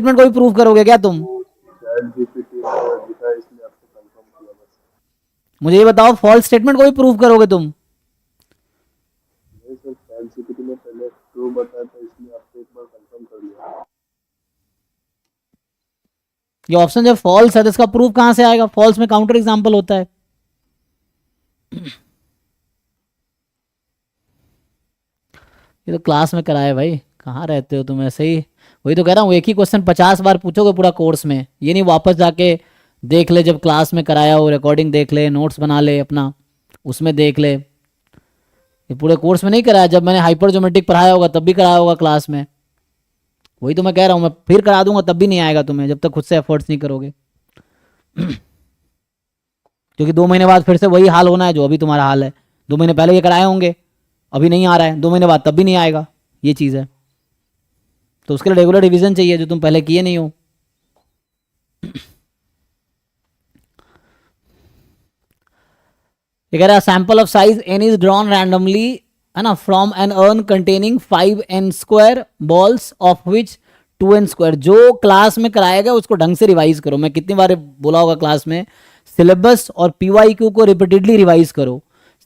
Statement को भी prove करोगे क्या तुम? मुझे ये बताओ, फॉल्स स्टेटमेंट को भी प्रूव करोगे तुम? ये ऑप्शन जब फॉल्स है तो इसका प्रूफ कहां से आएगा? फॉल्स में काउंटर एग्जांपल होता है। ये तो क्लास में कराया भाई, कहाँ रहते हो तुम ऐसे ही। वही तो कह रहा हूँ, एक ही क्वेश्चन 50 बार पूछोगे पूरा कोर्स में, ये नहीं वापस जाके देख ले, जब क्लास में कराया हो रिकॉर्डिंग देख ले, नोट्स बना ले अपना, उसमें देख ले। ये पूरे कोर्स में नहीं कराया, जब मैंने हाइपर ज्योमेट्रिक पढ़ाया होगा तब भी कराया होगा क्लास में। वही तो मैं कह रहा हूँ, मैं फिर करा दूंगा तब भी नहीं आएगा तुम्हें, जब तक खुद से एफर्ट्स नहीं करोगे। क्योंकि 2 महीने बाद फिर से वही हाल होना है जो अभी तुम्हारा हाल है। 2 महीने पहले ये कराए होंगे, अभी नहीं आ रहा है, 2 महीने बाद तब भी नहीं आएगा, ये चीज़ है। तो उसके लिए रेगुलर रिवीजन चाहिए जो तुम पहले किए नहीं हो। ये कह रहा है sample of size n is drawn randomly, है ना, from an urn containing 5n² balls of which 2n²। जो क्लास में कराया गया उसको ढंग से रिवाइज करो। मैं कितनी बार बोला होगा क्लास में, सिलेबस और PYQ को रिपीटेडली रिवाइज करो।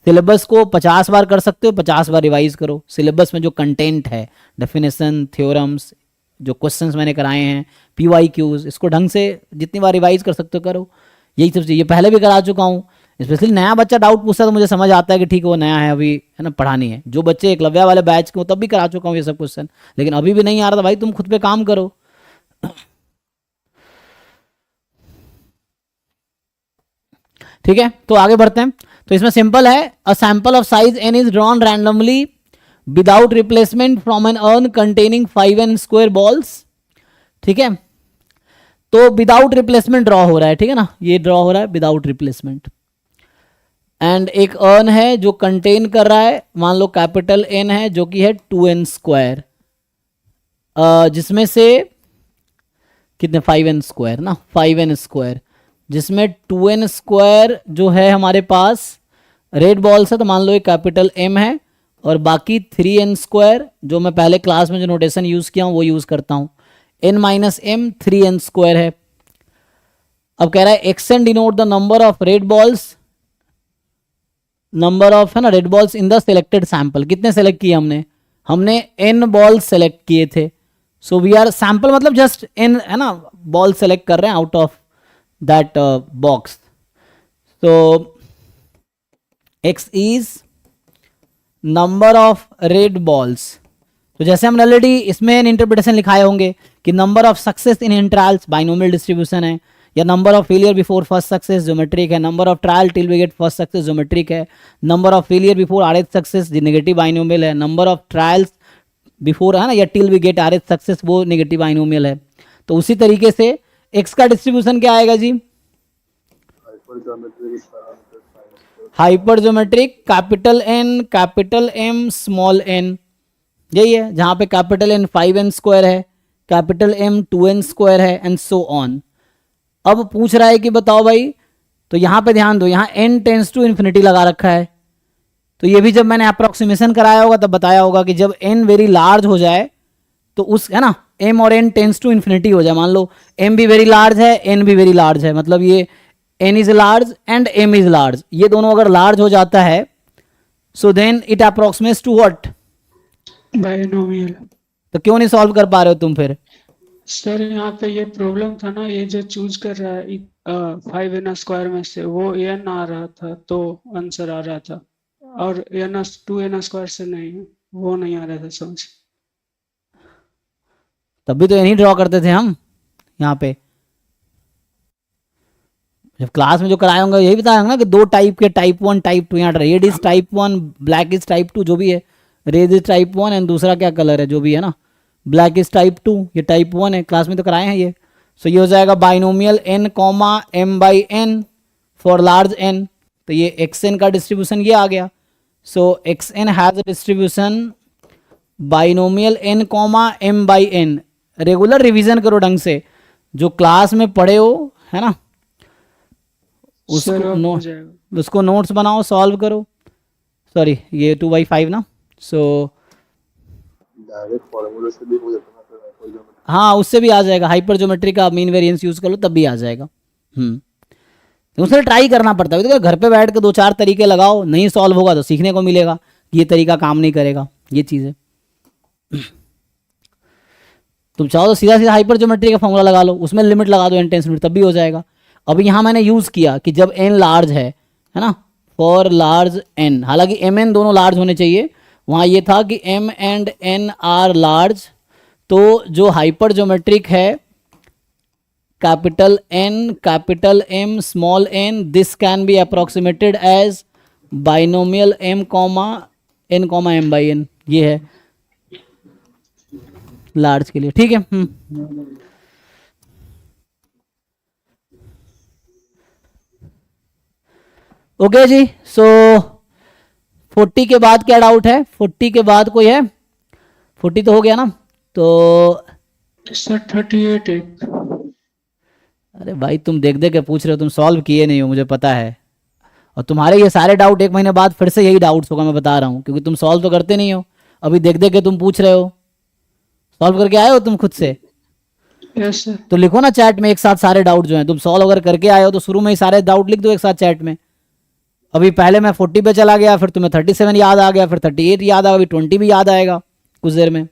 सिलेबस को 50 बार कर सकते हो, 50 बार रिवाइज करो। सिलेबस में जो कंटेंट है, डेफिनेशन, थ्योरम्स, जो क्वेश्चंस मैंने कराए हैं, PYQs, इसको ढंग से जितनी बार रिवाइज कर सकते हो करो। यही सब चीज़, ये पहले भी करा चुका हूँ। स्पेशली नया बच्चा डाउट पूछता है तो मुझे समझ आता है कि ठीक है वो नया है, अभी है ना पढ़ानी है। जो बच्चे एकलव्य वाले बैच के, तब भी करा चुका हूँ ये सब क्वेश्चन, लेकिन अभी भी नहीं आ रहा था भाई, तुम खुद पे काम करो। ठीक है, तो आगे बढ़ते हैं। तो इसमें सिंपल है, a sample of size n is drawn randomly without replacement from an urn containing 5n² balls. ठीक है, तो विदाउट रिप्लेसमेंट ड्रॉ हो रहा है, ठीक है ना, ये ड्रॉ हो रहा है विदाउट रिप्लेसमेंट। एंड एक अर्न है जो कंटेन कर रहा है, मान लो कैपिटल N है जो कि है 2n², जिसमें से कितने 5n² ना, 5n², जिसमें 2n² जो है हमारे पास रेड बॉल्स है, तो मान लो ये कैपिटल M है, और बाकी 3n² जो मैं पहले क्लास में जो नोटेशन यूज किया हूँ वो यूज करता हूँ, n-m 3n² है। अब कह रहा है xn denote the number of red balls, number of, है ना, red balls in the selected sample. कितने सेलेक्ट किए हमने n बॉल सेलेक्ट किए थे। सो वी आर सैंपल मतलब जस्ट n, है ना, बॉल सेलेक्ट कर रहे हैं आउट ऑफ दैट बॉक्स। तो x is number of red balls. तो जैसे हमने ऑलरेडी इसमें इंटरप्रिटेशन लिखाए होंगे कि number of success in intervals binomial distribution है, या number of failure before first success geometric है, number of trial till we get first success geometric है, number of failure before rth success negative binomial है, number of trials before, है ना, या till we get rth success वो negative binomial है। तो उसी तरीके से एक्स का डिस्ट्रीब्यूशन क्या आएगा जी? Hyper geometric capital N capital M small n, यही है, जहां पे कैपिटल N 5n² है, कैपिटल M 2n² है, एंड सो ऑन। अब पूछ रहा है कि बताओ भाई, तो यहां पे ध्यान दो, यहां n टेंस टू इन्फिनिटी लगा रखा है। तो ये भी जब मैंने अप्रोक्सीमेशन कराया होगा तब बताया होगा कि जब n वेरी लार्ज हो जाए तो उस, है ना, m और n टेंस टू इन्फिनिटी हो जाए। मान लो m भी वेरी लार्ज है, n भी वेरी लार्ज है, मतलब ये n is large and m is large, ये दोनों अगर लार्ज हो जाता है, so then it approximates to what? Binomial. तो क्यों नहीं सॉल्व कर पा रहे हो तुम फिर? सर यहाँ पे ये प्रॉब्लम था ना, ये जो चूज कर रहा है 5n² में से वो n आ रहा था तो आंसर आ रहा था, और n2n² से नहीं, वो नहीं आ रहा था समझ। तभी तो नहीं ड्रॉ करते थे हम यहाँ पे। जब क्लास में जो कराए होंगे यही बताया होंगे ना कि 2 टाइप के, टाइप 1 टाइप 2, यहाँ red is type 1, black is type 2, जो भी है, रेड इज टाइप 1 एंड दूसरा क्या कलर है जो भी है ना, ब्लैक इज टाइप 2, ये टाइप 1 है, क्लास में तो कराए हैं ये। सो ये हो जाएगा binomial n comma m by n for large n। तो ये xn का डिस्ट्रीब्यूशन ये आ गया। सो xn has distribution binomial n comma m by n। Regular revision करो ढंग से, जो क्लास में पढ़े हो, है ना, उसको नोट्स बनाओ, सॉल्व करो। सॉरी, ये 2/5 ना, सो डायरेक्ट फॉर्मूले से भी हो जाता है हाँ उससे भी आ जाएगा, हाइपर ज्योमेट्री का मीन वेरिएंस यूज कर लो तब भी आ जाएगा। तो उससे ट्राई करना पड़ता है। देखो घर पे बैठ के 2-4 तरीके लगाओ, नहीं सॉल्व होगा तो सीखने को मिलेगा कि ये तरीका काम नहीं करेगा, ये चीज़ है। तुम चाहो तो सीधा सीधा हाइपर ज्योमेट्री का फॉर्मूला लगा लो, उसमें लिमिट लगा दो n टेंस तब भी हो जाएगा। अब यहाँ मैंने यूज़ किया कि जब n लार्ज है ना, फॉर लार्ज n, हालांकि m n दोनों लार्ज होने चाहिए, वहाँ ये था कि m and n are large, तो जो हाइपर ज्योमेट्रिक है capital N capital M small n, this can be approximated as binomial m comma n comma m by n, ये है लार्ज के लिए, ठीक है। ओके जी, सो 40 के बाद क्या डाउट है? 40 के बाद कोई है? 40 तो हो गया ना, तो सर 38 एक। अरे भाई तुम देख देख के पूछ रहे हो, तुम सॉल्व किए नहीं हो, मुझे पता है। और तुम्हारे ये सारे डाउट 1 महीने बाद फिर से यही डाउट्स होगा, मैं बता रहा हूँ, क्योंकि तुम सॉल्व तो करते नहीं हो। अभी देख देख के तुम पूछ रहे हो, सॉल्व करके आए हो तुम खुद से? Yes sir. तो लिखो ना चैट में एक साथ सारे डाउट जो हैं, तुम सॉल्व अगर करके आए हो तो शुरू में ही सारे डाउट लिख दो एक साथ चैट में। अभी पहले मैं 40 पे चला गया, फिर तुम्हें 37 याद आ गया, फिर 38 याद आ गया, अभी 20 भी याद आएगा कुछ देर में।